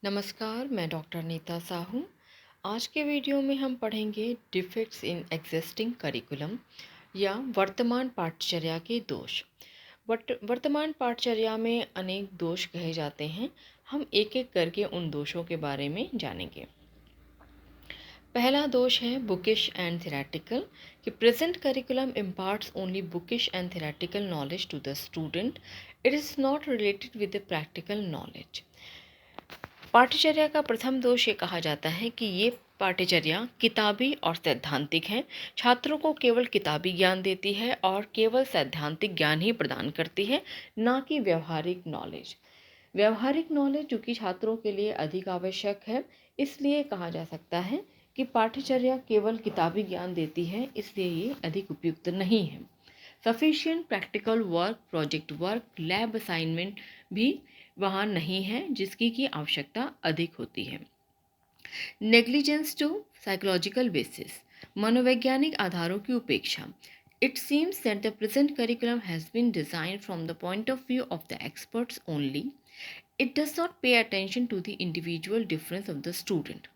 नमस्कार, मैं डॉक्टर नीता साहू। आज के वीडियो में हम पढ़ेंगे डिफेक्ट्स इन एग्जिस्टिंग करिकुलम या वर्तमान पाठ्यचर्या के दोष। वर्तमान पाठ्यचर्या में अनेक दोष कहे जाते हैं। हम एक एक करके उन दोषों के बारे में जानेंगे। पहला दोष है बुकिश एंड थेरेटिकल कि present curriculum imparts only bookish and theoretical knowledge to the student. It is not related with the practical knowledge. पाठ्यचर्या का प्रथम दोष ये कहा जाता है कि ये पाठ्यचर्या किताबी और सैद्धांतिक है। छात्रों को केवल किताबी ज्ञान देती है और केवल सैद्धांतिक ज्ञान ही प्रदान करती है, ना कि व्यवहारिक नॉलेज। व्यवहारिक नॉलेज जो कि छात्रों के लिए अधिक आवश्यक है, इसलिए कहा जा सकता है कि पाठ्यचर्या केवल किताबी ज्ञान देती है, इसलिए ये अधिक उपयुक्त नहीं है। Sufficient practical work, project work, lab assignment भी वहाँ नहीं है जिसकी की आवश्यकता अधिक होती है। नेग्लिजेंस टू साइकोलॉजिकल बेसिस, मनोवैज्ञानिक आधारों की उपेक्षा। It seems that the present curriculum has been designed from the point of view of the experts only. It does not pay attention to the individual difference of the student.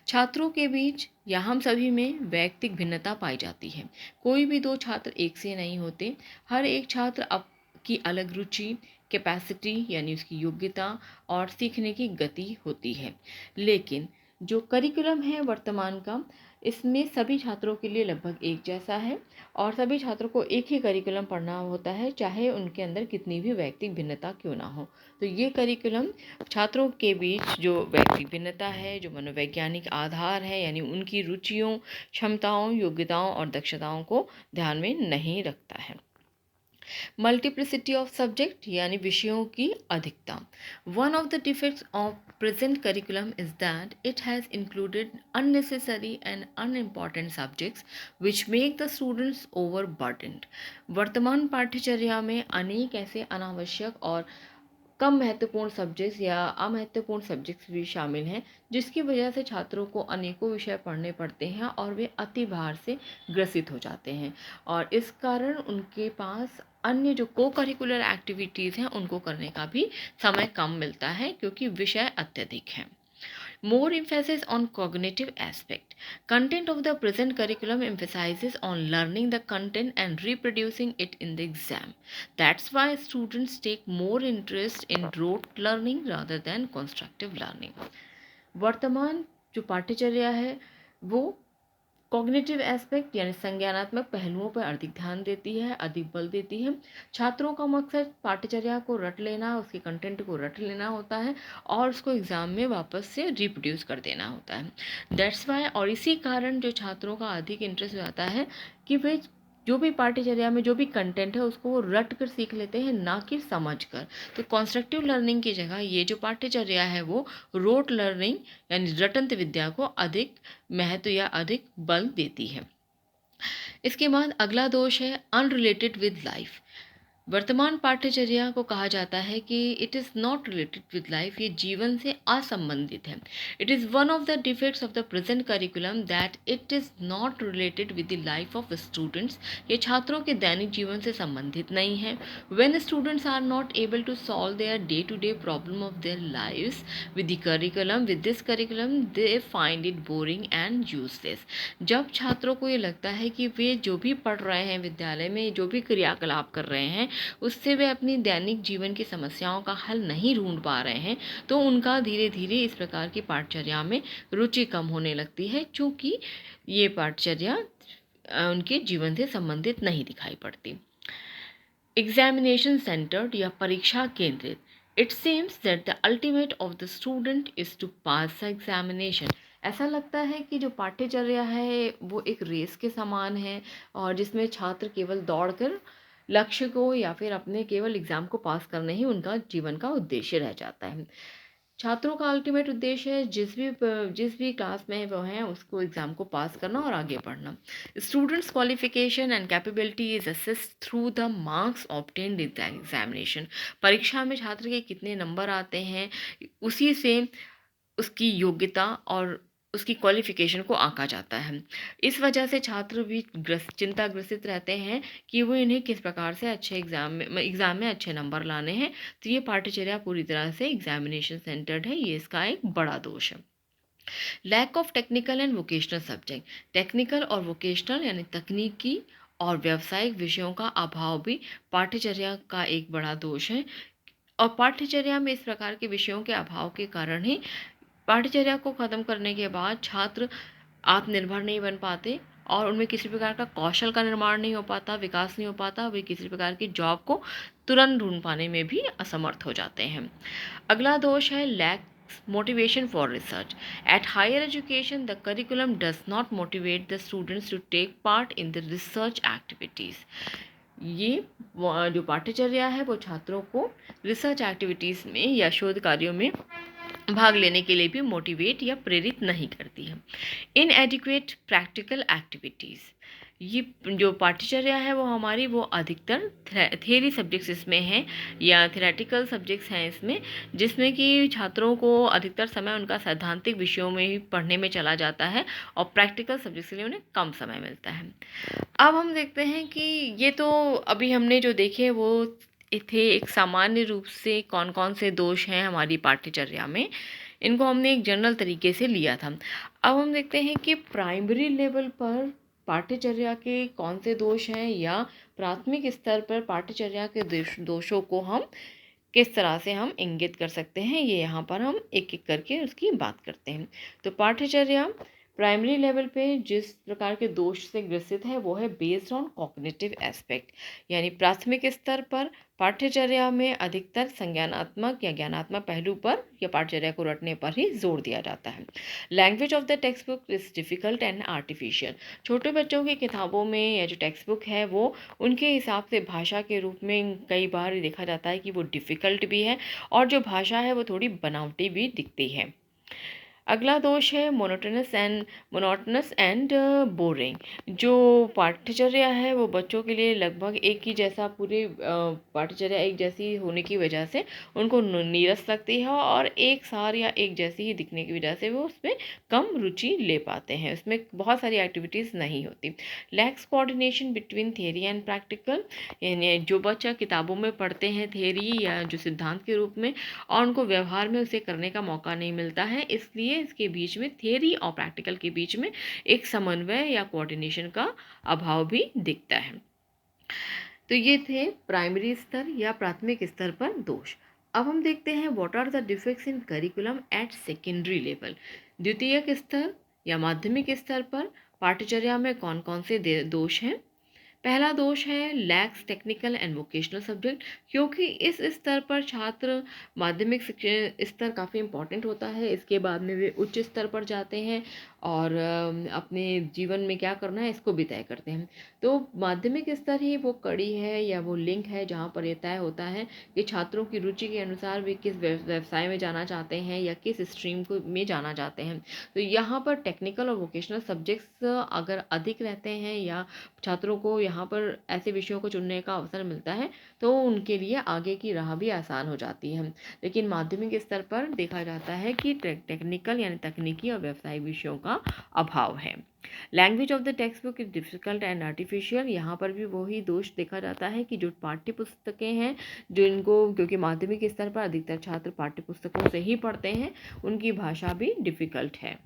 छात्रों के बीच या हम सभी में वैयक्तिक भिन्नता पाई जाती है। कोई भी दो छात्र एक से नहीं होते। हर एक छात्र अब की अलग रुचि, कैपेसिटी यानी उसकी योग्यता और सीखने की गति होती है। लेकिन जो करिकुलम है वर्तमान का, इसमें सभी छात्रों के लिए लगभग एक जैसा है और सभी छात्रों को एक ही करिकुलम पढ़ना होता है, चाहे उनके अंदर कितनी भी वैयक्तिक भिन्नता क्यों ना हो। तो ये करिकुलम छात्रों के बीच जो वैयक्तिक भिन्नता है, जो मनोवैज्ञानिक आधार है यानी उनकी रुचियों, क्षमताओं, योग्यताओं और दक्षताओं को ध्यान में नहीं रखता है। मल्टीप्लिसिटी ऑफ सब्जेक्ट यानी विषयों की अधिकता। One of the defects of present curriculum is that it has included unnecessary and unimportant subjects which make the students overburdened. वर्तमान पाठ्यचर्या में अनेक ऐसे अनावश्यक और कम महत्वपूर्ण सब्जेक्ट्स या अमहत्वपूर्ण सब्जेक्ट्स भी शामिल हैं, जिसकी वजह से छात्रों को अनेकों विषय पढ़ने पड़ते हैं और वे अति भार से ग्रसित हो जाते हैं और इस कारण उनके पास अन्य जो को करिकुलर एक्टिविटीज़ हैं उनको करने का भी समय कम मिलता है क्योंकि विषय अत्यधिक हैं। More emphasis on cognitive aspect. Content of the present curriculum emphasizes on learning the content and reproducing it in the exam. That's why students take more interest in rote learning rather than constructive learning. वर्तमान जो पाठ्यचर्या है वो cognitive aspect यानी संज्ञानात्मक पहलुओं पर अधिक ध्यान देती है, अधिक बल देती है। छात्रों का मकसद पाठ्यचर्या को रट लेना, उसके कंटेंट को रट लेना होता है और उसको एग्ज़ाम में वापस से रिप्रोड्यूस कर देना होता है। दैट्स वाई, और इसी कारण जो छात्रों का अधिक इंटरेस्ट हो जाता है कि वे जो भी पाठ्यचर्या में जो भी कंटेंट है उसको वो रट कर सीख लेते हैं, ना कि समझ कर। तो कंस्ट्रक्टिव लर्निंग की जगह ये जो पाठ्यचर्या है वो रोट लर्निंग यानी रटंत विद्या को अधिक महत्व या अधिक बल देती है। इसके बाद अगला दोष है अनरिलेटेड विद लाइफ। वर्तमान पाठ्यचर्या को कहा जाता है कि it is not related with life, ये जीवन से असंबंधित है। It is one of the defects of the present curriculum that it is not related with the life of students, ये छात्रों के दैनिक जीवन से संबंधित नहीं है। When students are not able to solve their day to day problem of their lives with the curriculum, with this curriculum they find it boring and useless. जब छात्रों को ये लगता है कि वे जो भी पढ़ रहे हैं विद्यालय में, जो भी क्रियाकलाप कर रहे हैं, उससे वे अपनी दैनिक जीवन की समस्याओं का हल नहीं ढूंढ पा रहे हैं, तो उनका धीरे धीरे इस प्रकार की पाठ्यचर्या में रुचि कम होने लगती है, क्योंकि ये पाठ्यचर्या उनके जीवन से संबंधित नहीं दिखाई पड़ती। एग्जामिनेशन सेंटर्ड या परीक्षा केंद्रित। It seems that the ultimate of the student is to pass the examination. ऐसा लगता है कि जो पाठ्यचर्या है वो एक रेस के समान है और जिसमें छात्र केवल दौड़कर लक्ष्य को या फिर अपने केवल एग्ज़ाम को पास करना ही उनका जीवन का उद्देश्य रह जाता है। छात्रों का अल्टीमेट उद्देश्य है जिस भी क्लास में वो हैं उसको एग्ज़ाम को पास करना और आगे बढ़ना। Students qualification and capability is assessed through the marks obtained in the examination. परीक्षा में छात्र के कितने नंबर आते हैं, उसी से उसकी योग्यता और उसकी क्वालिफिकेशन को आंका जाता है। इस वजह से छात्र भी चिंताग्रसित रहते हैं कि वो इन्हें किस प्रकार से अच्छे एग्ज़ाम में अच्छे नंबर लाने हैं। तो ये पाठ्यचर्या पूरी तरह से एग्जामिनेशन सेंटर्ड है, ये इसका एक बड़ा दोष है। Lack of technical and vocational subject, technical और वोकेशनल यानी तकनीकी और व्यावसायिक विषयों का अभाव भी पाठ्यचर्या का एक बड़ा दोष है। और पाठ्यचर्या में इस प्रकार के विषयों के अभाव के कारण ही पाठ्यचर्या को ख़त्म करने के बाद छात्र आत्मनिर्भर नहीं बन पाते और उनमें किसी प्रकार का कौशल का निर्माण नहीं हो पाता, विकास नहीं हो पाता, वे किसी प्रकार की जॉब को तुरंत ढूंढ पाने में भी असमर्थ हो जाते हैं। अगला दोष है lack motivation for research. At higher education, the curriculum does not motivate the students to take part in the research activities. ये जो पाठ्यचर्या है वो छात्रों को रिसर्च एक्टिविटीज़ में या शोध कार्यों में भाग लेने के लिए भी मोटिवेट या प्रेरित नहीं करती है। इनएडिक्वेट प्रैक्टिकल एक्टिविटीज़, ये जो पाठ्यचर्या है वो हमारी वो अधिकतर थियरी सब्जेक्ट्स इसमें हैं या थेरेटिकल सब्जेक्ट्स हैं इसमें, जिसमें कि छात्रों को अधिकतर समय उनका सैद्धांतिक विषयों में ही पढ़ने में चला जाता है और प्रैक्टिकल सब्जेक्ट्स के लिए उन्हें कम समय मिलता है। अब हम देखते हैं कि ये तो अभी हमने जो देखे वो थे एक सामान्य रूप से कौन कौन से दोष हैं हमारी पाठ्यचर्या में, इनको हमने एक जनरल तरीके से लिया था। अब हम देखते हैं कि प्राइमरी लेवल पर पाठ्यचर्या के कौन से दोष हैं या प्राथमिक स्तर पर पाठ्यचर्या के दोषों को हम किस तरह से हम इंगित कर सकते हैं, ये यहाँ पर हम एक एक करके उसकी बात करते हैं। तो पाठ्यचर्या प्राइमरी लेवल पे जिस प्रकार के दोष से ग्रसित है वो है बेस्ड ऑन कॉग्निटिव एस्पेक्ट, यानी प्राथमिक स्तर पर पाठ्यचर्या में अधिकतर संज्ञानात्मक या ज्ञानात्मक पहलू पर या पाठ्यचर्या को रटने पर ही जोर दिया जाता है। Language of the text book is difficult and artificial, छोटे बच्चों की किताबों में या जो टेक्स्ट बुक है वो उनके हिसाब से भाषा के रूप में कई बार देखा जाता है कि वो डिफ़िकल्ट भी है और जो भाषा है वो थोड़ी बनावटी भी दिखती है। अगला दोष है मोनोटनस एंड बोरिंग, जो पाठ्यचर्या है वो बच्चों के लिए लगभग एक ही जैसा पूरी पाठ्यचर्या एक जैसी होने की वजह से उनको नीरस लगती है और एक सार या एक जैसी ही दिखने की वजह से वो उसमें कम रुचि ले पाते हैं, उसमें बहुत सारी एक्टिविटीज़ नहीं होती। Lakhs coordination between theory and practical, यानी जो बच्चा किताबों में पढ़ते हैं थियरी या जो सिद्धांत के रूप में और उनको व्यवहार में उसे करने का मौका नहीं मिलता है, इसलिए इसके बीच में थियरी और प्रैक्टिकल के बीच में एक समन्वय या कोऑर्डिनेशन का अभाव भी दिखता है। तो ये थे प्राइमरी स्तर या प्राथमिक स्तर पर दोष। अब हम देखते हैं what are the defects in curriculum at secondary level, द्वितीयक स्तर या माध्यमिक स्तर पर पाठ्यचर्या में कौन कौन से दोष हैं। पहला दोष है lakhs technical and vocational subject, क्योंकि इस स्तर पर छात्र माध्यमिक स्तर काफ़ी इम्पॉर्टेंट होता है, इसके बाद में वे उच्च स्तर पर जाते हैं और अपने जीवन में क्या करना है इसको भी तय करते हैं। तो माध्यमिक स्तर ही वो कड़ी है या वो लिंक है जहाँ पर ये तय होता है कि छात्रों की रुचि के अनुसार वे किस व्यवसाय में जाना चाहते हैं या किस स्ट्रीम को में जाना चाहते हैं। तो यहाँ पर टेक्निकल और वोकेशनल सब्जेक्ट्स अगर अधिक रहते हैं या छात्रों को यहाँ पर ऐसे विषयों को चुनने का अवसर मिलता है तो उनके लिए आगे की राह भी आसान हो जाती है। लेकिन माध्यमिक स्तर पर देखा जाता है कि टेक्निकल यानी तकनीकी और व्यावसायिक विषयों का अभाव है। Language of the text book is difficult and artificial, यहाँ पर भी वही दोष देखा जाता है कि जो पाठ्य पुस्तकें हैं जो इनको, क्योंकि माध्यमिक स्तर पर अधिकतर छात्र पाठ्य पुस्तकों से ही पढ़ते हैं, उनकी भाषा भी डिफ़िकल्ट है।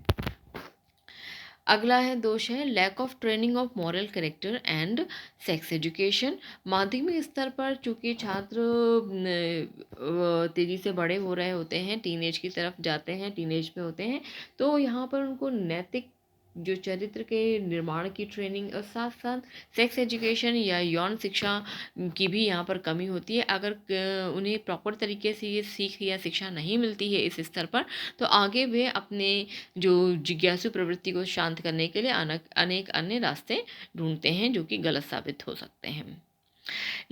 अगला है दोष है lack of training of moral character and sex education. माध्यमिक स्तर पर चूँकि छात्र तेज़ी से बड़े हो रहे होते हैं, टीनेज की तरफ जाते हैं, टीनेज में होते हैं, तो यहाँ पर उनको नैतिक जो चरित्र के निर्माण की ट्रेनिंग और साथ साथ सेक्स एजुकेशन या यौन शिक्षा की भी यहाँ पर कमी होती है। अगर उन्हें प्रॉपर तरीके से ये सीख या शिक्षा नहीं मिलती है इस स्तर पर, तो आगे वे अपने जो जिज्ञासु प्रवृत्ति को शांत करने के लिए अनेक अन्य रास्ते ढूंढते हैं जो कि गलत साबित हो सकते हैं।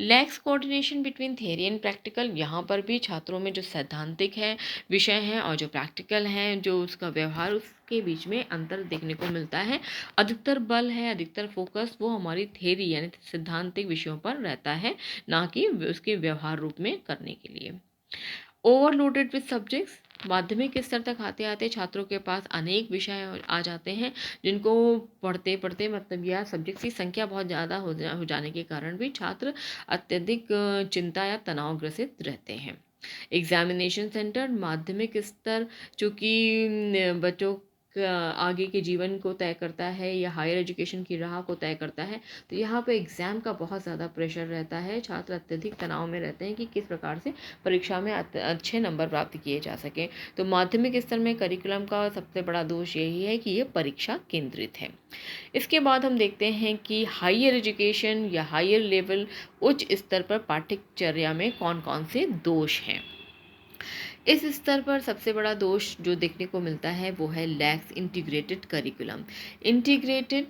Lakhs coordination between theory and practical, यहाँ पर भी छात्रों में जो सैद्धांतिक है विषय हैं और जो प्रैक्टिकल हैं जो उसका व्यवहार, उसके बीच में अंतर देखने को मिलता है। अधिकतर बल है, अधिकतर फोकस वो हमारी थियरी यानी सैद्धांतिक विषयों पर रहता है, ना कि उसके व्यवहार रूप में करने के लिए। ओवरलोडेड विद सब्जेक्ट्स, माध्यमिक स्तर तक आते आते छात्रों के पास अनेक विषय आ जाते हैं जिनको पढ़ते पढ़ते मतलब या सब्जेक्ट्स की संख्या बहुत ज़्यादा हो जाने के कारण भी छात्र अत्यधिक चिंता या तनाव ग्रसित रहते हैं। एग्जामिनेशन सेंटर, माध्यमिक स्तर चूँकि बच्चों का आगे के जीवन को तय करता है या हायर एजुकेशन की राह को तय करता है, तो यहाँ पे एग्ज़ाम का बहुत ज़्यादा प्रेशर रहता है। छात्र अत्यधिक तनाव में रहते हैं कि किस प्रकार से परीक्षा में अच्छे नंबर प्राप्त किए जा सकें। तो माध्यमिक स्तर में करिकुलम का सबसे बड़ा दोष यही है कि ये परीक्षा केंद्रित है। इसके बाद हम देखते हैं कि हायर एजुकेशन या हायर लेवल, उच्च स्तर पर पाठ्यचर्या में कौन कौन से दोष हैं। इस स्तर पर सबसे बड़ा दोष जो देखने को मिलता है वो है lakhs integrated curriculum. Integrated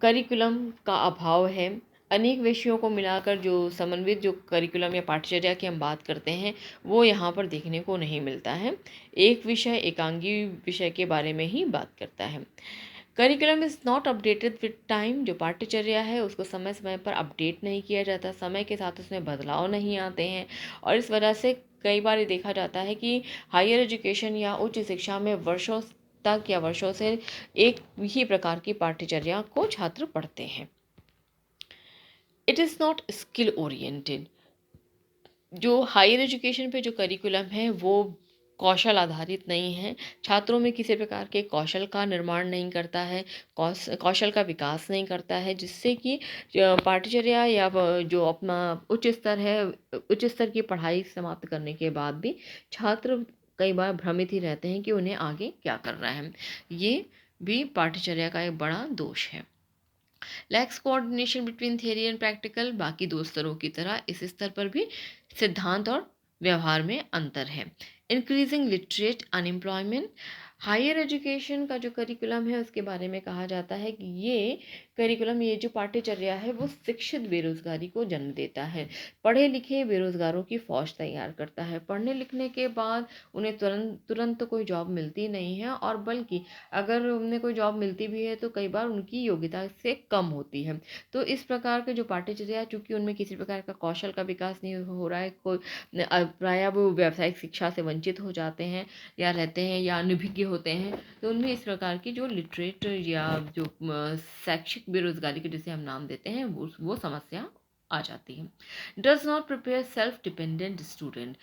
curriculum का अभाव है। अनेक विषयों को मिलाकर जो समन्वित जो करिकुलम या पाठ्यचर्या की हम बात करते हैं वो यहाँ पर देखने को नहीं मिलता है। एक विषय एकांगी विषय के बारे में ही बात करता है। Curriculum is not updated with time, जो पाठ्यचर्या है उसको समय समय पर अपडेट नहीं किया जाता, समय के साथ उसमें बदलाव नहीं आते हैं और इस वजह से कई बार ये देखा जाता है कि हायर एजुकेशन या उच्च शिक्षा में वर्षों तक या वर्षों से एक ही प्रकार की पाठ्यचर्या को छात्र पढ़ते हैं। It is not skill oriented, जो हायर एजुकेशन पे जो करिकुलम है वो कौशल आधारित नहीं है। छात्रों में किसी प्रकार के कौशल का निर्माण नहीं करता है, कौशल का विकास नहीं करता है, जिससे कि पाठ्यचर्या या जो अपना उच्च स्तर है, उच्च स्तर की पढ़ाई समाप्त करने के बाद भी छात्र कई बार भ्रमित ही रहते हैं कि उन्हें आगे क्या करना है। ये भी पाठ्यचर्या का एक बड़ा दोष है। Lakhs coordination between theory and practical, बाकी दो स्तरों की तरह इस स्तर पर भी सिद्धांत और व्यवहार में अंतर है। Increasing literate unemployment, higher education का जो करिकुलम है उसके बारे में कहा जाता है कि ये करिकुलम, ये जो पाठ्यचर्या है वो शिक्षित बेरोजगारी को जन्म देता है। पढ़े लिखे बेरोजगारों की फौज तैयार करता है। पढ़ने लिखने के बाद उन्हें तुरंत तो कोई जॉब मिलती नहीं है और बल्कि अगर उन्हें कोई जॉब मिलती भी है तो कई बार उनकी योग्यता से कम होती है। तो इस प्रकार के जो पाठ्यचर्या, चूँकि उनमें किसी प्रकार का कौशल का विकास नहीं हो रहा है, कोई प्रायः वो व्यावसायिक शिक्षा से वंचित हो जाते हैं या रहते हैं या अनभिज्ञ होते हैं, तो उनमें इस प्रकार की जो लिटरेट या जो शैक्षिक बेरोजगारी के जिसे हम नाम देते हैं वो समस्या आ जाती है। Does not prepare self dependent student,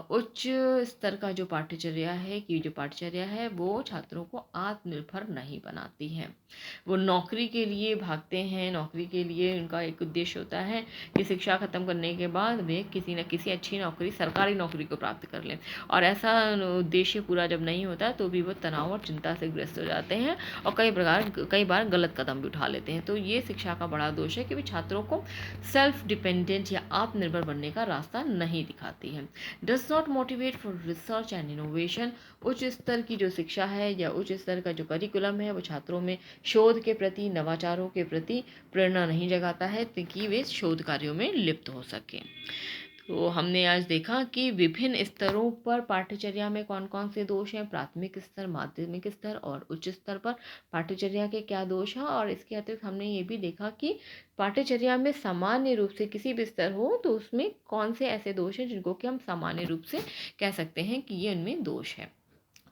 उच्च स्तर का जो पाठ्यचर्या है कि जो पाठ्यचर्या है वो छात्रों को आत्मनिर्भर नहीं बनाती है। वो नौकरी के लिए भागते हैं, नौकरी के लिए उनका एक उद्देश्य होता है कि शिक्षा खत्म करने के बाद वे किसी न किसी अच्छी नौकरी, सरकारी नौकरी को प्राप्त कर लें, और ऐसा उद्देश्य पूरा जब नहीं होता तो भी वो तनाव और चिंता से ग्रस्त हो जाते हैं और कई बार गलत कदम भी उठा लेते हैं। तो ये शिक्षा का बड़ा दोष है कि वे छात्रों को सेल्फ डिपेंडेंट या आत्मनिर्भर बनने का रास्ता नहीं दिखाती है। Does not motivate for research and innovation, उच्च स्तर की जो शिक्षा है या उच्च स्तर का जो करिकुलम है वो छात्रों में शोध के प्रति, नवाचारों के प्रति प्रेरणा नहीं जगाता है ताकि वे शोध कार्यों में लिप्त हो सकें। तो हमने आज देखा कि विभिन्न स्तरों पर पाठ्यचर्या में कौन कौन से दोष हैं, प्राथमिक स्तर, माध्यमिक स्तर और उच्च स्तर पर पाठ्यचर्या के क्या दोष हैं, और इसके अतिरिक्त हमने ये भी देखा कि पाठ्यचर्या में सामान्य रूप से किसी भी स्तर हो तो उसमें कौन से ऐसे दोष हैं जिनको कि हम सामान्य रूप से कह सकते हैं कि ये उनमें दोष है।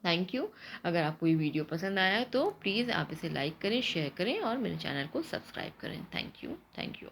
Thank you. अगर आपको ये वीडियो पसंद आया है तो प्लीज़ आप इसे लाइक करें, शेयर करें और मेरे चैनल को सब्सक्राइब करें। Thank you.